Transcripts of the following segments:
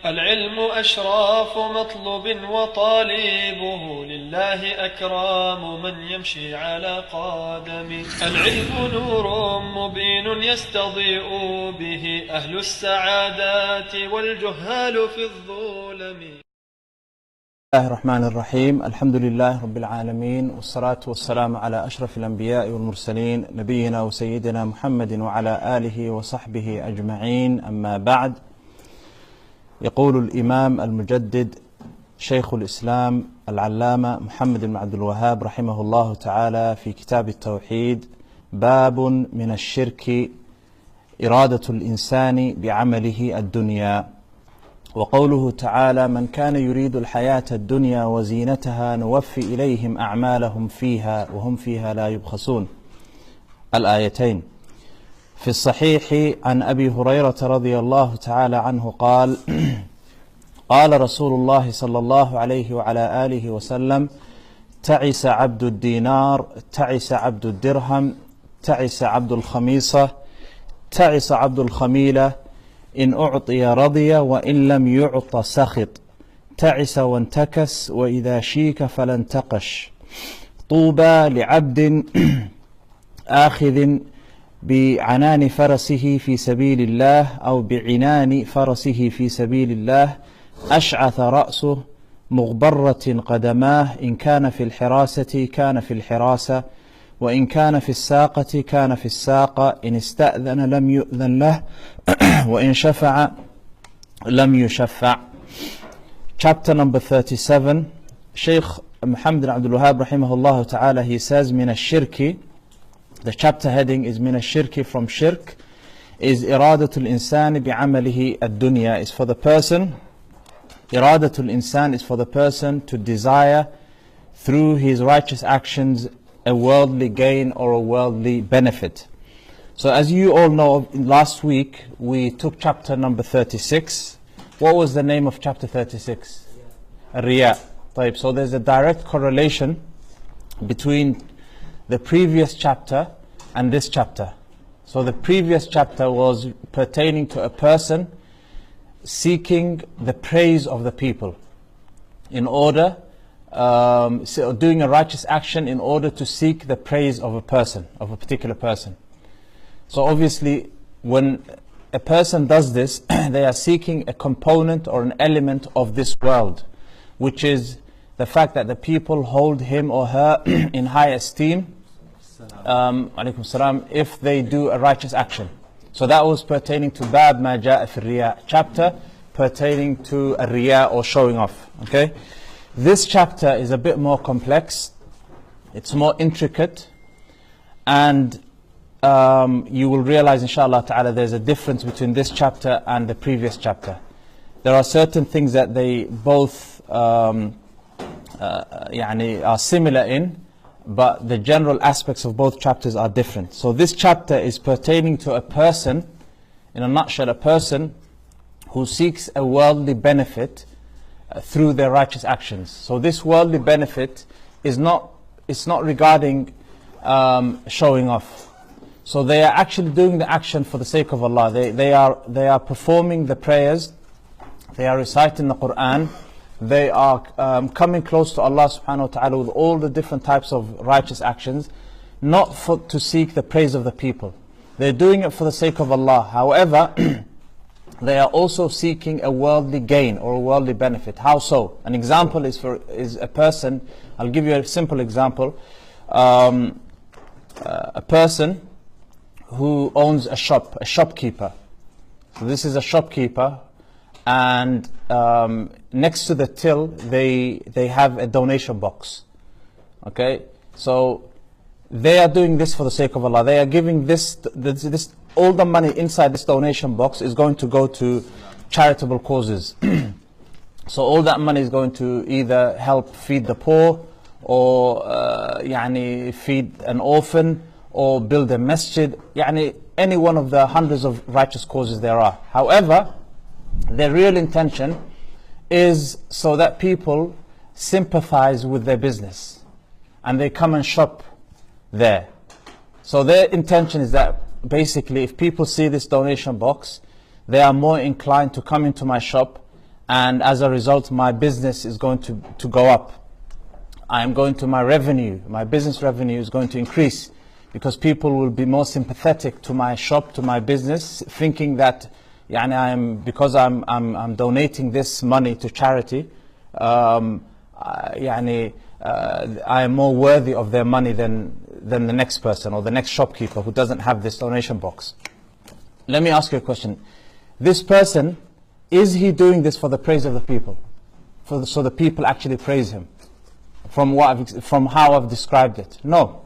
العلم أشراف مطلوب وطالبه لله أكرام من يمشي على قدمه. العلم نور مبين يستضيء به أهل السعادات والجهال في الظلم. بسم الله الرحمن الرحيم. الحمد لله رب العالمين، والصلاة والسلام على أشرف الأنبياء والمرسلين نبينا وسيدنا محمد وعلى آله وصحبه أجمعين. أما بعد، يقول الإمام المجدد شيخ الإسلام العلامة محمد بن عبد الوهاب رحمه الله تعالى في كتاب التوحيد: باب من الشرك إرادة الإنسان بعمله الدنيا. وقوله تعالى: من كان يريد الحياة الدنيا وزينتها نوفي إليهم أعمالهم فيها وهم فيها لا يبخسون. الآيتين. في الصحيح عن أبي هريرة رضي الله تعالى عنه قال: قال رسول الله صلى الله عليه وعلى آله وسلم: تعس عبد الدينار، تعس عبد الدرهم، تعس عبد الخميصة، تعس عبد الخميلة، إن أعطي رضي وإن لم يعط سخط، تعس وانتكس وإذا شيك فلا انتقش. طوبى لعبد آخذ بعنان فرسه في سبيل الله أو بعنان فرسه في سبيل الله، أشعث رأسه مغبرة قدماه، إن كان في الحراسة كان في الحراسة، وإن كان في الساقة كان في الساقة، إن استأذن لم يؤذن له وإن شفع لم يشفع. Chapter number 37. Shaykh Muhammad bin Abdul Wahab rahimahullah ta'ala, he says, min ash-shirki, the chapter heading is min ash-shirki, from shirk is iradatul insani bi'amalihi ad-dunya, is for the person, iradatul insan is for the person to desire through his righteous actions a worldly gain or a worldly benefit. So as you all know, last week we took chapter number 36. What was the name of chapter 36? Riya. So there's a direct correlation between the previous chapter and this chapter. So the previous chapter was pertaining to a person seeking the praise of the people in order doing a righteous action in order to seek the praise of a person, of a particular person. So obviously when a person does this, they are seeking a component or an element of this world, which is the fact that the people hold him or her in high esteem, alaykum salam, if they do a righteous action. So that was pertaining to Bab Ma Ja'a fi Riya, chapter pertaining to a Riya or showing off. Okay. This chapter is a bit more complex, it's more intricate, and you will realize inshallah ta'ala there's a difference between this chapter and the previous chapter. There are certain things that they both are similar in, but the general aspects of both chapters are different. So this chapter is pertaining to a person, in a nutshell, a person who seeks a worldly benefit through their righteous actions. So this worldly benefit is not regarding showing off. So they are actually doing the action for the sake of Allah. They are performing the prayers, they are reciting the Quran, they are coming close to Allah subhanahu wa ta'ala with all the different types of righteous actions, not to seek the praise of the people. They're doing it for the sake of Allah. However, they are also seeking a worldly gain or a worldly benefit. How so? An example is a person. I'll give you a simple example. A person who owns a shop, a shopkeeper. So this is a shopkeeper, and next to the till they have a donation box. Okay, so they are doing this for the sake of Allah. They are giving this all the money inside this donation box is going to go to charitable causes. So all that money is going to either help feed the poor, or feed an orphan, or build a masjid, any one of the hundreds of righteous causes there are. However, their real intention is so that people sympathize with their business and they come and shop there. So their intention is that basically if people see this donation box, they are more inclined to come into my shop and as a result my business is going to go up. I am going to my business revenue is going to increase, because people will be more sympathetic to my shop, to my business, thinking that because I'm donating this money to charity, I am more worthy of their money than the next person or the next shopkeeper who doesn't have this donation box. Let me ask you a question. This person, is he doing this for the praise of the people? So the people actually praise him? From how I've described it? No.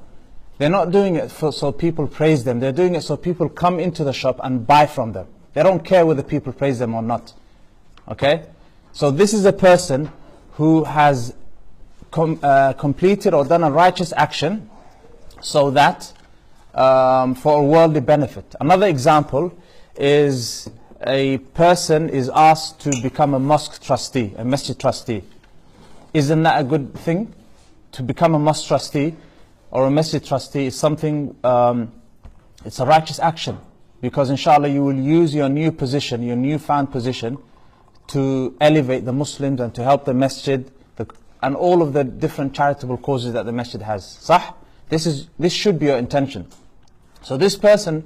They're not doing it so people praise them. They're doing it so people come into the shop and buy from them. They don't care whether people praise them or not. Okay? So this is a person who has completed or done a righteous action so that for a worldly benefit. Another example is a person is asked to become a mosque trustee, a masjid trustee. Isn't that a good thing? To become a mosque trustee or a masjid trustee is something, it's a righteous action, because inshallah you will use your new position, your newfound position, to elevate the Muslims and to help the masjid and all of the different charitable causes that the masjid has. Sah? This should be your intention. So this person,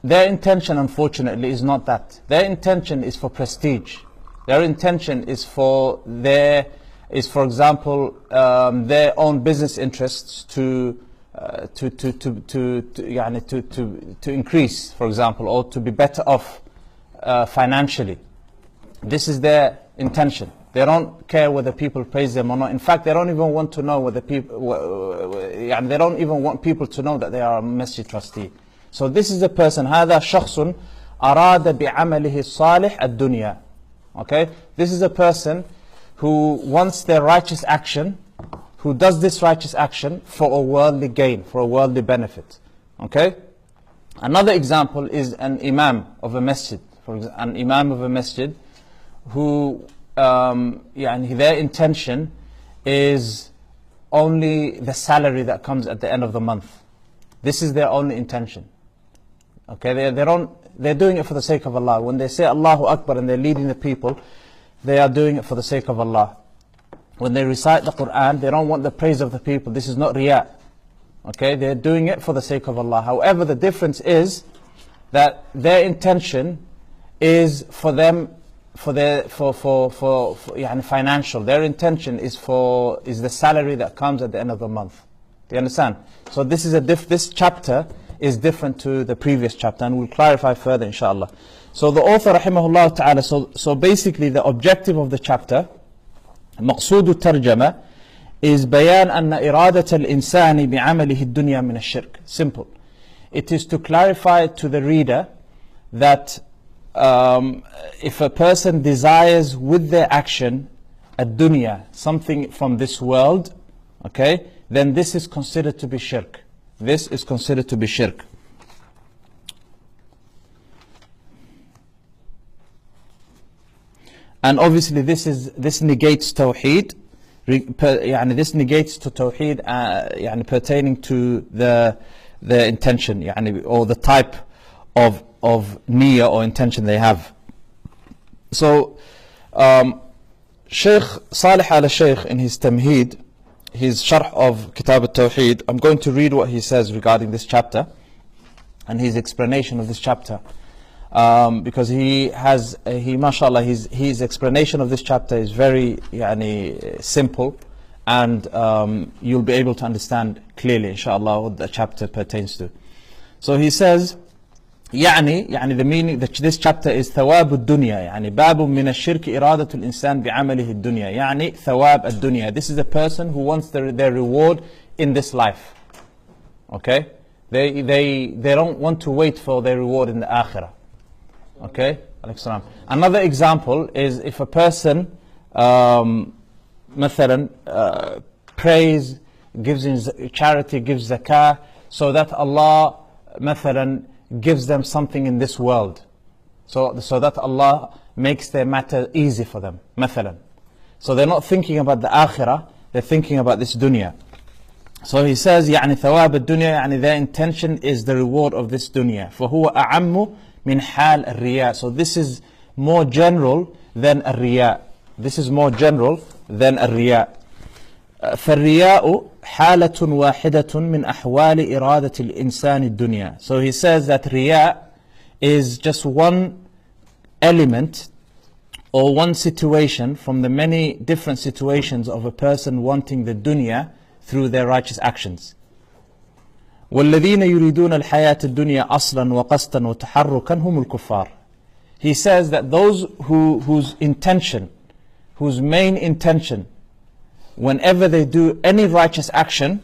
their intention unfortunately is not that. Their intention is for prestige. Their intention is for example their own business interests to increase, for example, or to be better off financially. This is their intention. They don't care whether people praise them or not. In fact, they don't even want to know whether they don't even want people to know that they are a masjid trustee. So this is a person, هذا شخص أراد بعمله الصالح الدنيا. Okay, this is a person who wants their righteous action, who does this righteous action for a worldly gain, for a worldly benefit. Okay. Another example is an imam of a masjid. For example, an imam of a masjid who their intention is only the salary that comes at the end of the month. This is their only intention. Okay, they're doing it for the sake of Allah. When they say Allahu Akbar and they're leading the people, they are doing it for the sake of Allah. When they recite the Quran, they don't want the praise of the people. This is not riya. Okay, they're doing it for the sake of Allah. However, the difference is that their intention is for them, for financial. Their intention is the salary that comes at the end of the month. Do you understand? So this is this chapter is different to the previous chapter, and we'll clarify further inshallah. So the author rahimahullah ta'ala, so basically the objective of the chapter, مقصود الترجمة, is بيان أن إرادة الإنسان بعمله الدنيا من الشرك. Simple. It is to clarify to the reader that if a person desires with their action a dunya, something from this world, okay, then this is considered to be shirk. This is considered to be shirk. And obviously this negates Tawheed. This negates to Tawheed pertaining to the intention, or the type of niyyah or intention they have. So Shaykh Salih al-Shaykh in his Tamheed, his sharh of Kitaab at-Tawheed, I'm going to read what he says regarding this chapter and his explanation of this chapter, because mashallah, his explanation of this chapter is very simple, and you'll be able to understand clearly inshallah what the chapter pertains to. So he says, the meaning that this chapter is ثواب الدنيا، باب من الشرك إرادة الإنسان بعمله الدنيا، ثواب الدنيا. This is a person who wants their reward in this life. Okay, they don't want to wait for their reward in the akhirah. Okay, another example is if a person prays, gives in charity, gives zakah, so that Allah gives them something in this world, so that Allah makes their matter easy for them, so they're not thinking about the akhirah, they're thinking about this dunya. So he says ثواب الدنيا, their intention is the reward of this dunya. فهو أعم من حال الرياء. So this is more general than الرياء. This is more general than الرياء. فالرياء حالة واحدة من أحوال إرادة الإنسان الدنيا. So he says that riya is just one element or one situation from the many different situations of a person wanting the dunya through their righteous actions. والذين يريدون الحياة الدنيا أصلا وقصدا وتحركا هم الكفار. He says that those whose main intention, whenever they do any righteous action,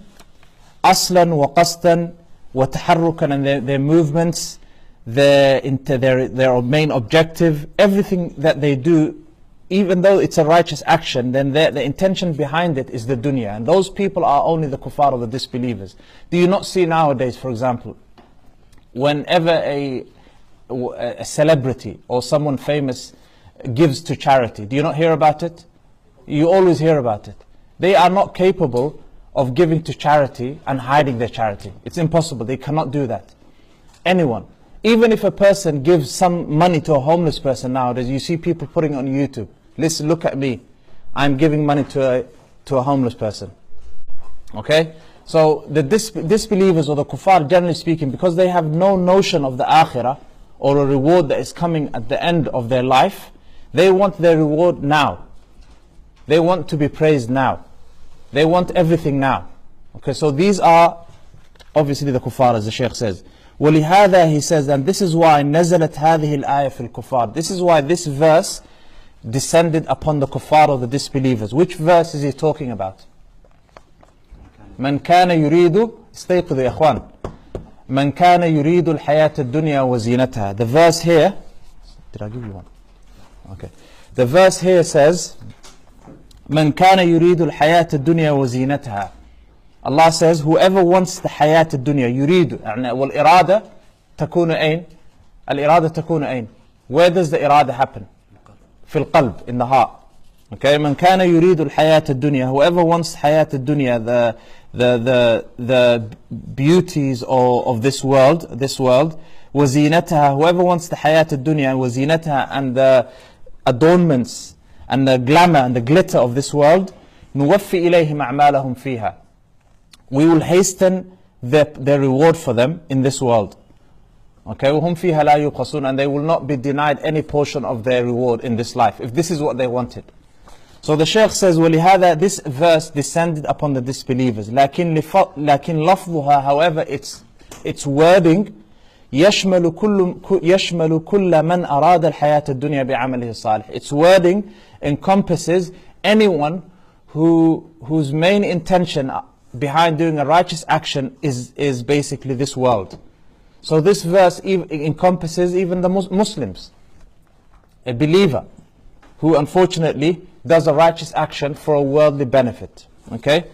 aslan wa qasdan wa taharrukan, and their movements, their main objective, everything that they do, even though it's a righteous action, then the intention behind it is the dunya. And those people are only the kuffar or the disbelievers. Do you not see nowadays, for example, whenever a celebrity or someone famous gives to charity, do you not hear about it? You always hear about it. They are not capable of giving to charity and hiding their charity. It's impossible. They cannot do that. Anyone. Even if a person gives some money to a homeless person nowadays, you see people putting it on YouTube. Listen, look at me. I'm giving money to a homeless person. Okay? So the disbelievers or the kuffar, generally speaking, because they have no notion of the akhirah or a reward that is coming at the end of their life, they want their reward now. They want to be praised now. They want everything now. Okay, so these are obviously the kuffar, as the Shaykh says. وَلِهَذَا, he says, and this is why نَزَلَتْ هَذِهِ الْآيَةِ فِي الْكُفَّارِ. This is why this verse descended upon the kuffar or the disbelievers. Which verse is he talking about? مَنْ كَانَ يُرِيدُ استيقظوا يا إخوان. مَنْ كَانَ يُرِيدُ الْحَيَاةَ الدُّنْيَا وَزِينَتَهَا. The verse here, did I give you one? Okay. The verse here says, مَنْ كَانَ يُرِيدُ الْحَيَاةَ الدُّنْيا وَزِينَتَهَا. Allah says, whoever wants the hayat al-dunya, يريد, والإرادة تكون أين? الإرادة تكون أين? Where does the irada happen? في القلب, in the heart. Okay, من كان يريد الحياة الدنيا, whoever wants hayat al-dunya, the beauties of this world, وزينتها, whoever wants the hayat al-dunya, وزينتها, and the adornments, and the glamour, and the glitter of this world, نوفي إليهم أعمالهم فيها. We will hasten their reward for them in this world. Okay, وهم فيها لا يقصون, and they will not be denied any portion of their reward in this life, if this is what they wanted. So the Shaykh says, وَلِهَذَا, this verse descended upon the disbelievers. لكن لفظها, however, its wording, يشمل كل من أراد الحياة الدنيا بعمله الصالح. Its wording encompasses anyone whose main intention behind doing a righteous action is basically this world. So this verse encompasses even the Muslims. A believer who unfortunately does a righteous action for a worldly benefit. Okay?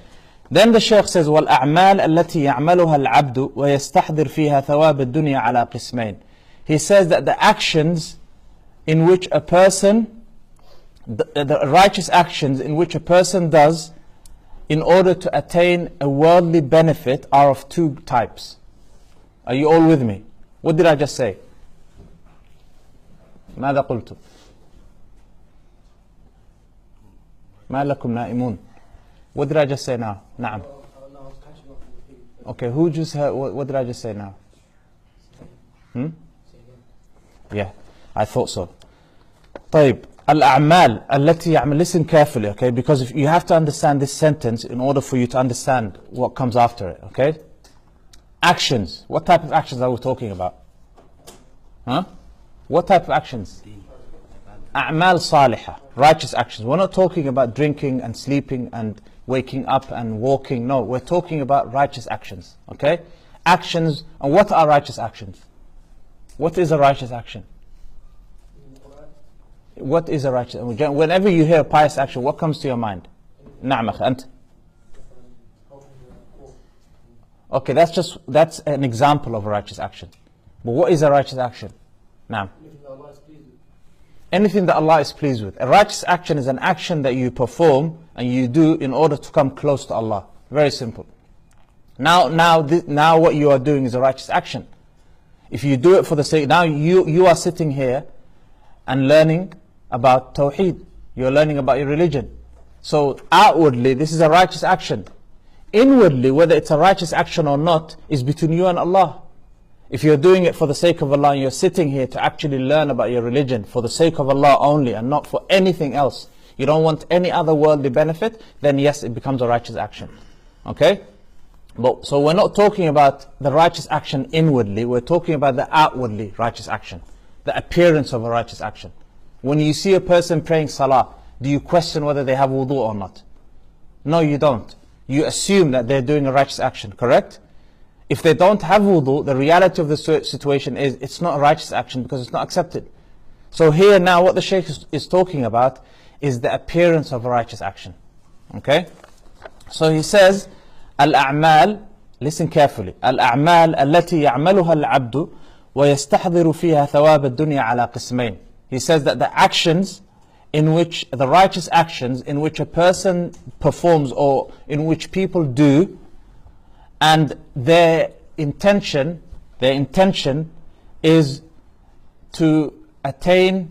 Then the Shaykh says, وَالْأَعْمَالَ الَّتِي يَعْمَلُهَا الْعَبْدُ وَيَسْتَحْضِرْ فِيهَا ثَوَابَ الدُّنْيَا عَلَى قِسْمَيْنِ. He says that the actions in which a person, the righteous actions in which a person does in order to attain a worldly benefit are of two types. Are you all with me? What did I just say? ماذا قلت؟ ما لكم نائمون. What did I just say now? نعم. Okay, who just heard, what did I just say now? Yeah, I thought so. طيب. Al-a'mal allati ya'mal. Listen carefully, okay? Because if you have to understand this sentence in order for you to understand what comes after it, okay? Actions. What type of actions are we talking about? Huh? What type of actions? A'mal salihah, righteous actions. We're not talking about drinking and sleeping and waking up and walking. No, we're talking about righteous actions, okay? Actions. And what are righteous actions? What is a righteous action? What is a righteous? Whenever you hear a pious action, what comes to your mind? نعم أخي أنت. Okay, that's an example of a righteous action. But what is a righteous action? نعم. Anything that Allah is pleased with. A righteous action is an action that you perform and you do in order to come close to Allah. Very simple. Now what you are doing is a righteous action. If you do it for the sake, now you are sitting here and learning about Tawheed. You're learning about your religion. So outwardly, this is a righteous action. Inwardly, whether it's a righteous action or not, is between you and Allah. If you're doing it for the sake of Allah, and you're sitting here to actually learn about your religion for the sake of Allah only and not for anything else, you don't want any other worldly benefit, then yes, it becomes a righteous action. Okay? But, so we're not talking about the righteous action inwardly, we're talking about the outwardly righteous action, the appearance of a righteous action. When you see a person praying salah, do you question whether they have wudu or not? No, you don't. You assume that they're doing a righteous action, correct? If they don't have wudu, the reality of the situation is it's not a righteous action because it's not accepted. So here now what the Shaykh is talking about is the appearance of a righteous action. Okay? So he says, الأعمال, listen carefully, الأعمال التي يعملها العبد ويستحضر فيها ثواب الدنيا على قسمين. He says that the actions in which, the righteous actions in which a person performs or in which people do, and their intention is to attain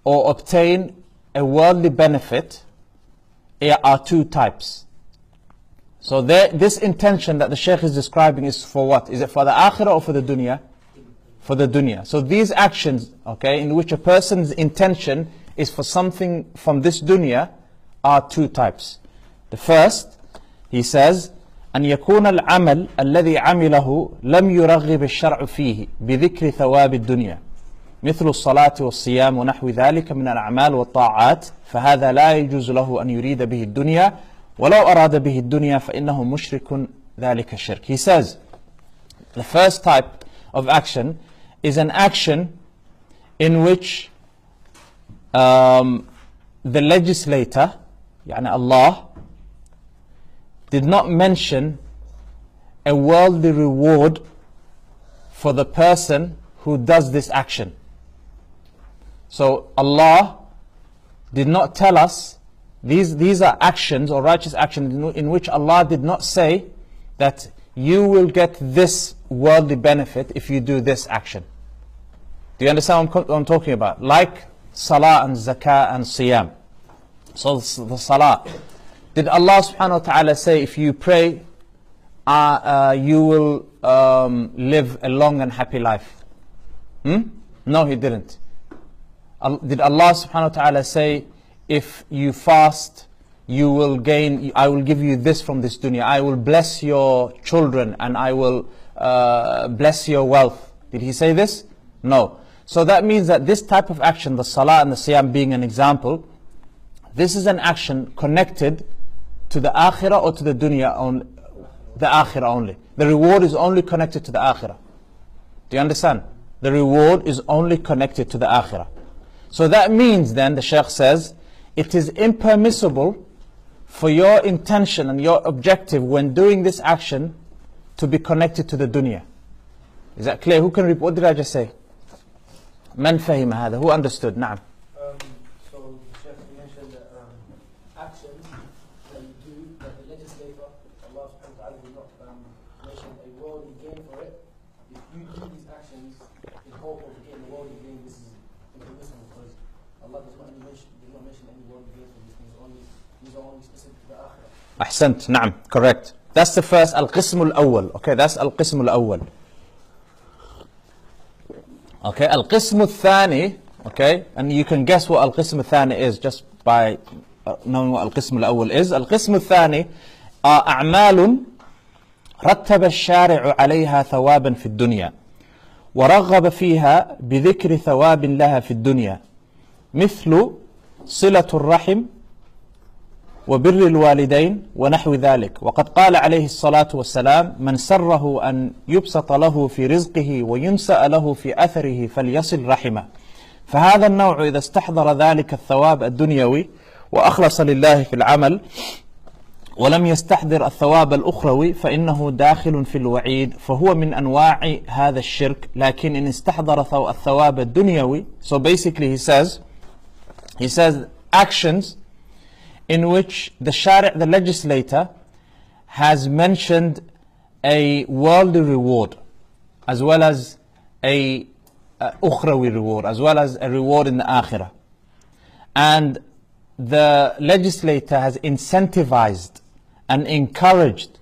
or obtain a worldly benefit, are two types. So this intention that the Shaykh is describing is for what? Is it for the akhirah or for the dunya? For the dunya. So these actions, okay, in which a person's intention is for something from this dunya, are two types. The first, he says, أن يكون العمل الذي عمله لم يرغب الشرع فيه بذكر ثواب الدنيا مثل الصلاة والصيام ونحو ذلك من الأعمال والطاعات فهذا لا يجوز له أن يريد به الدنيا ولو أراد به الدنيا فإنه مشرك ذلك الشرك. He says, the first type of action is an action in which the legislator, يعني Allah, did not mention a worldly reward for the person who does this action. So Allah did not tell us, these are actions or righteous actions in which Allah did not say that you will get this worldly benefit if you do this action. Do you understand what I'm talking about? Like salah and zakah and siyam. So the salah, did Allah subhanahu wa ta'ala say if you pray you will live a long and happy life? No, He didn't. Did Allah subhanahu wa ta'ala say if you fast you will gain, I will give you this from this dunya, I will bless your children and I will bless your wealth? Did He say this? No. So that means that this type of action, the salah and the siyam being an example, this is an action connected to the akhirah or to the dunya, on the akhirah only. The reward is only connected to the akhirah. Do you understand? The reward is only connected to the akhirah. So that means then, the Shaykh says, it is impermissible for your intention and your objective when doing this action to be connected to the dunya. Is that clear? Who can repeat? What did I just say? من فهم هذا? Who understood? نعم. So the Shaykh mentioned that actions that you do, that the legislator, Allah subhanahu wa ta'ala, will not mention a worldly gain for it. If you do these actions in hope of getting a worldly gain, this is impermissible because Allah does not mention any worldly gain for these things. These are only specific to the akhirah. أحسنت. نعم. Correct. That's the first القسم الأول. Okay, that's القسم الأول. Okay, القسم الثاني. Okay, and you can guess what القسم الثاني is just by knowing what القسم الأول is. القسم الثاني أعمال رتب الشارع عليها ثوابا في الدنيا ورغب فيها بذكر ثواب لها في الدنيا مثل صلة الرحم وبر الوالدين ونحو ذلك. وقد قال عليه الصلاة والسلام من سره أن يبسط له في رزقه وينسأ له في أثره فليصل رحمه. فهذا النوع إذا استحضر ذلك الثواب الدنيوي وأخلص لله في العمل ولم يستحضر الثواب الأخروي فإنه داخل في الوعيد فهو من أنواع هذا الشرك. لكن إن استحضر الثواب الدنيوي. So basically he says actions in which the shari', the legislator, has mentioned a worldly reward as well as a ukhrawi reward, as well as a reward in the akhirah. And the legislator has incentivized and encouraged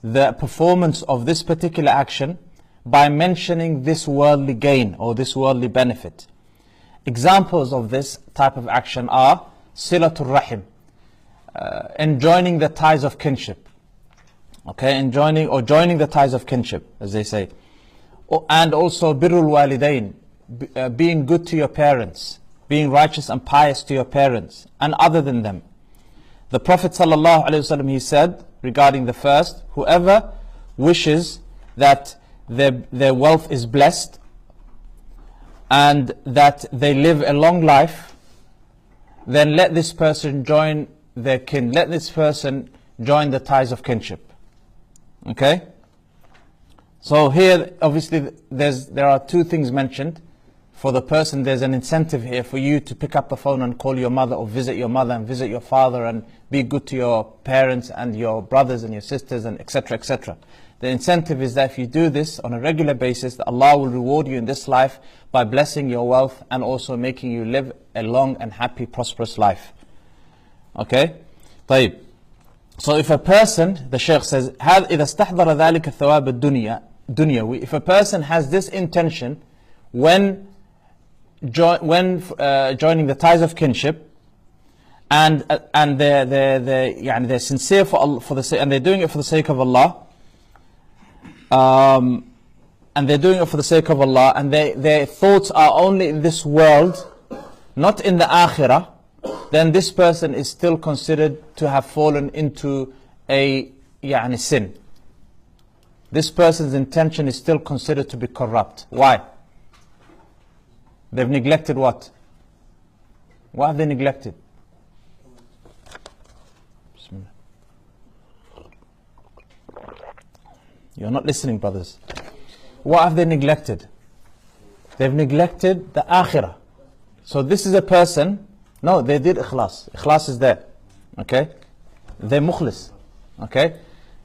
the performance of this particular action by mentioning this worldly gain or this worldly benefit. Examples of this type of action are silatul rahim, enjoining the ties of kinship. Okay, joining the ties of kinship, as they say. And also birrul walidain, being good to your parents, being righteous and pious to your parents, and other than them. The Prophet ﷺ, he said regarding the first, whoever wishes that their wealth is blessed and that they live a long life, then let this person join their kin, let this person join the ties of kinship. Okay? So here, obviously, there are two things mentioned. For the person, there's an incentive here for you to pick up the phone and call your mother, or visit your mother and visit your father, and be good to your parents and your brothers and your sisters, and etc., etc. The incentive is that if you do this on a regular basis, that Allah will reward you in this life by blessing your wealth and also making you live a long and happy, prosperous life. Okay? طيب. So if a person, the Shaykh says, إذا استحضر ذلك الثواب الدنيوي, if a person has this intention when joining the ties of kinship, and they're sincere and they're doing it for the sake of Allah, and their thoughts are only in this world, not in the akhirah, then this person is still considered to have fallen into a sin. This person's intention is still considered to be corrupt. Why? They've neglected what? What have they neglected? You're not listening, brothers. What have they neglected? They've neglected the akhirah. So this is a person, no, they did ikhlas. Ikhlas is there. Okay? They're mukhlis. Okay?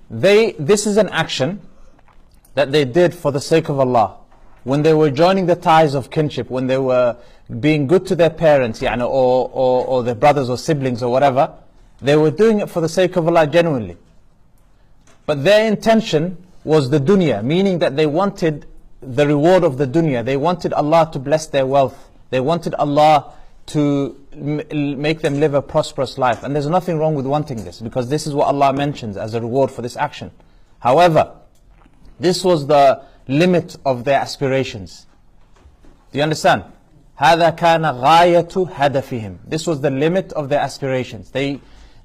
This is an action that they did for the sake of Allah. When they were joining the ties of kinship, when they were being good to their parents, or their brothers or siblings or whatever, they were doing it for the sake of Allah genuinely. But their intention was the dunya, meaning that they wanted the reward of the dunya. They wanted Allah to bless their wealth. They wanted Allah to make them live a prosperous life. And there's nothing wrong with wanting this, because this is what Allah mentions as a reward for this action. However, this was the limit of their aspirations. Do you understand? هذا كان غاية هدفهم. This was the limit of their aspirations. Their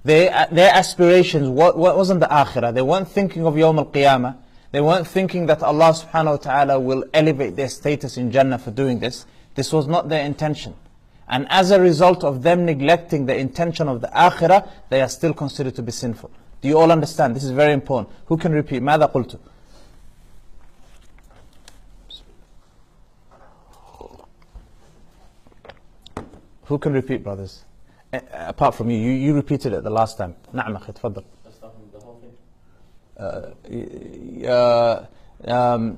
aspirations wasn't the akhirah. They weren't thinking of Yawm al-Qiyamah. They weren't thinking that Allah subhanahu wa ta'ala will elevate their status in Jannah for doing this. This was not their intention. And as a result of them neglecting the intention of the akhirah, they are still considered to be sinful. Do you all understand? This is very important. Who can repeat? ماذا قلت? Who can repeat, brothers? Apart from you, you repeated it the last time. نعم أخي تفضل.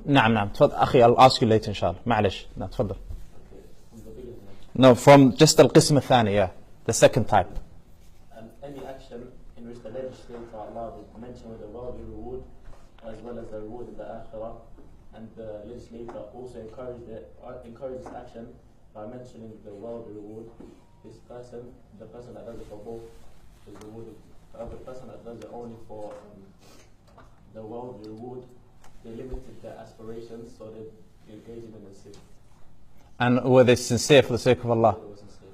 نعم تفضل أخي, I'll ask you later إن شاء الله. معلش. نعم تفضل. No, from just القسم الثاني, yeah, the second type. Any action in which the legislator Allah will mention with the worldly reward as well as the reward in the akhirah, and the legislator also encourages action by mentioning the worldly reward. This person, the person that does it for both, is rewarded. The person that does it only for the worldly reward, they limited their aspirations, so they engaged in the sin. And were they sincere for the sake of Allah?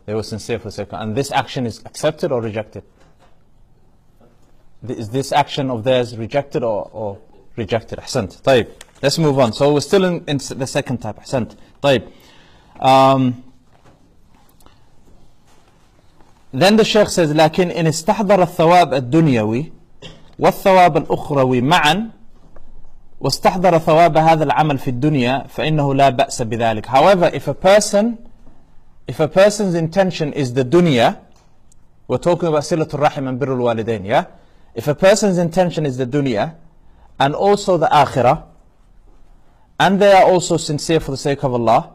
They were sincere for the sake of Allah. And this action is accepted or rejected? Is this action of theirs rejected or rejected? Ahsant. طيب. Let's move on. So we're still in the second type. Ahsant. طيب. Then the Shaykh says, لكن إن استحضر الثواب الدنيوي والثواب الأخروي معا واستحضر ثواب هذا العمل في الدنيا فإنه لا بأس بذلك. However, if a person's intention is the dunya, we're talking about silatul rahim and birrul walidain, yeah? If a person's intention is the dunya and also the akhirah, and they are also sincere for the sake of Allah,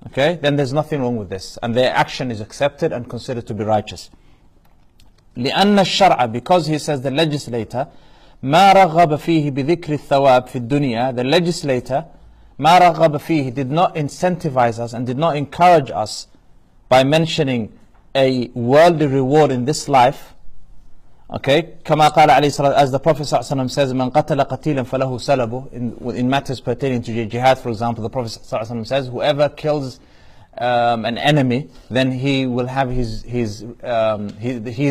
okay, then there's nothing wrong with this, and their action is accepted and considered to be righteous. لأن الشرع, because he says the legislator, ما رغب فيه بذكر الثواب في الدنيا, the legislator, ما رغب فيه, did not incentivize us and did not encourage us by mentioning a worldly reward in this life. Okay, كما قال عليه الصلاة, as the Prophet صلى الله عليه وسلم says, من قتل قتيلا فله سلبه, in matters pertaining to jihad, for example, the Prophet صلى الله عليه وسلم says, whoever kills an enemy, then he will have his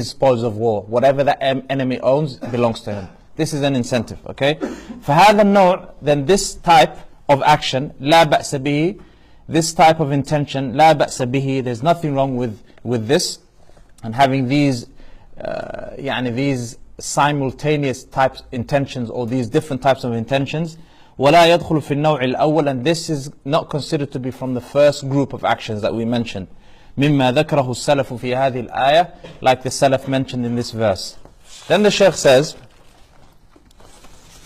spoils of war. Whatever the enemy owns belongs to him. This is an incentive. Okay, فهذا النوع, then this type of action, لا بأس به, this type of intention, لا بأس به, there's nothing wrong with this, and having these these simultaneous types intentions, or these different types of intentions. ولا يدخل في النوع الأول, and this is not considered to be from the first group of actions that we mentioned. مما ذكره السلف في هذه الآية, like the Salaf mentioned in this verse. Then the Shaykh says,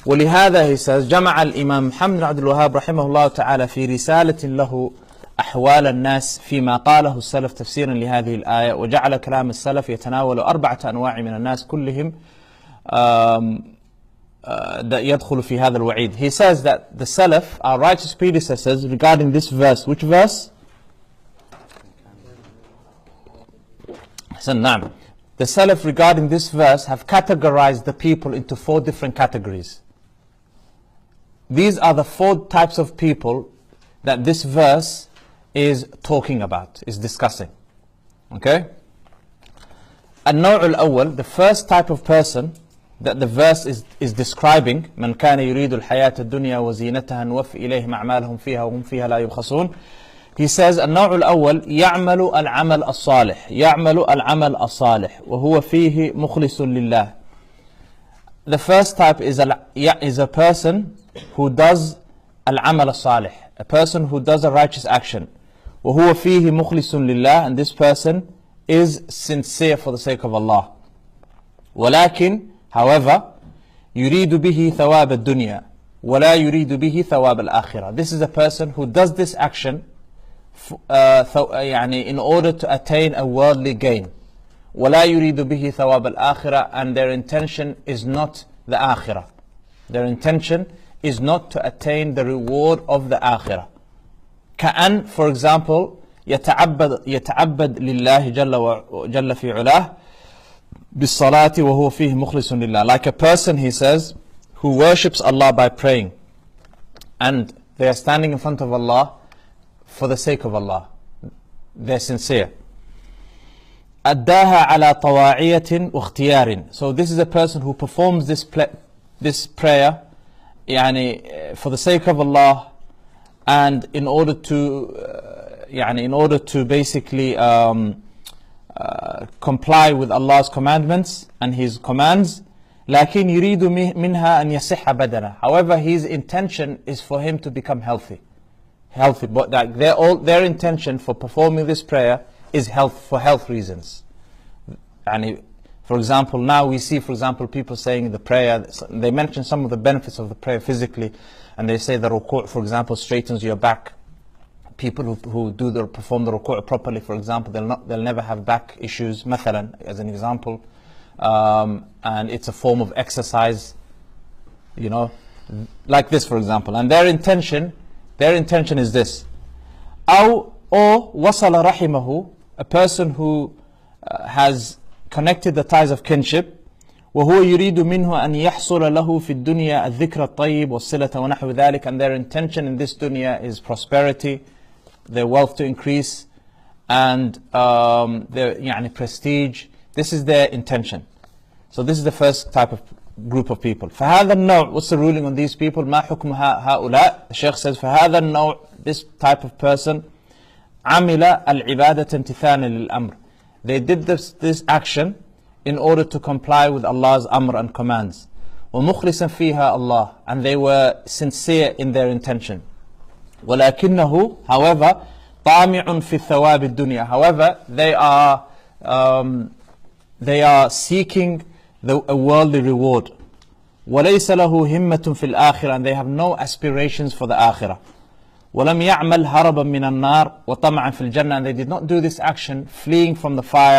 ولهذا, he says, جمع الإمام محمد بن عبد الوهاب رحمه الله تعالى في رسالة له أحوال الناس فيما قاله السلف تفسيرا لهذه الآية, وجعل كلام السلف يتناول 4 أنواع من الناس كلهم يدخل في هذا الوعيد. He says that the Salaf, our righteous predecessors, regarding this verse, which verse? نعم. The Salaf regarding this verse have categorized the people into 4 different categories. These are the 4 types of people that this verse is talking about, is discussing. Okay? النوع الأول, the first type of person that the verse is describing, من كان يريد الحياة الدنيا وزينتها نوفي إليهم أعمالهم فيها وهم فيها لا يبخسون. He says النوع الأول يعمل العمل الصالح, يعمل العمل الصالح وهو فيه مخلص لله. The first type is a person who does العمل الصالح, a person who does a righteous action. وهو فيه مخلص لله, and this person is sincere for the sake of Allah. ولكن, however, يريد به ثواب الدنيا ولا يريد به ثواب الآخرة. This is a person who does this action in order to attain a worldly gain. ولا يريد به ثواب الآخرة, and their intention is not the آخرة. Their intention is not to attain the reward of the آخرة. كأن, for example, يتعبد لله جل في علاه بالصلاة وهو فيه مخلص لله. Like a person, he says, who worships Allah by praying, and they are standing in front of Allah for the sake of Allah. They're sincere. أداها على طواعية واختيار. So this is a person who performs this prayer for the sake of Allah, and in order to basically comply with Allah's commandments and His commands. لكن يريد منها أن يصح بدنه. However, his intention is for him to become healthy, but like their intention for performing this prayer is for health reasons. For example, now we see, for example, people saying the prayer, they mention some of the benefits of the prayer physically, and they say the ruku', for example, straightens your back. People who perform the ruku' properly, for example, they'll never have back issues, مثلا, as an example, and it's a form of exercise, like this, for example. And their intention is this: or وصل رحمه, a person who has connected the ties of kinship, وهو يريد منه أن يحصل له في الدنيا الذكر الطيب والصلة ونحو ذلك, and their intention in this dunya is prosperity, their wealth to increase, and their prestige. This is their intention. So this is the first type of group of people. فهذا النوع, what's the ruling on these people? ما حكم هؤلاء? The Shaykh says, فهذا النوع, this type of person, عمل العبادة امتثالا للأمر. They did this action in order to comply with Allah's amr and commands. ومخلصا فيها Allah, and they were sincere in their intention. ولكنه, however, طامع في الثواب الدنيا. However, they are seeking a worldly reward. وليس له همة في الآخرة, and they have no aspirations for the آخرة. ولم يعمل هربا من النار وطمعا في الجنة, and they did not do this action fleeing from the fire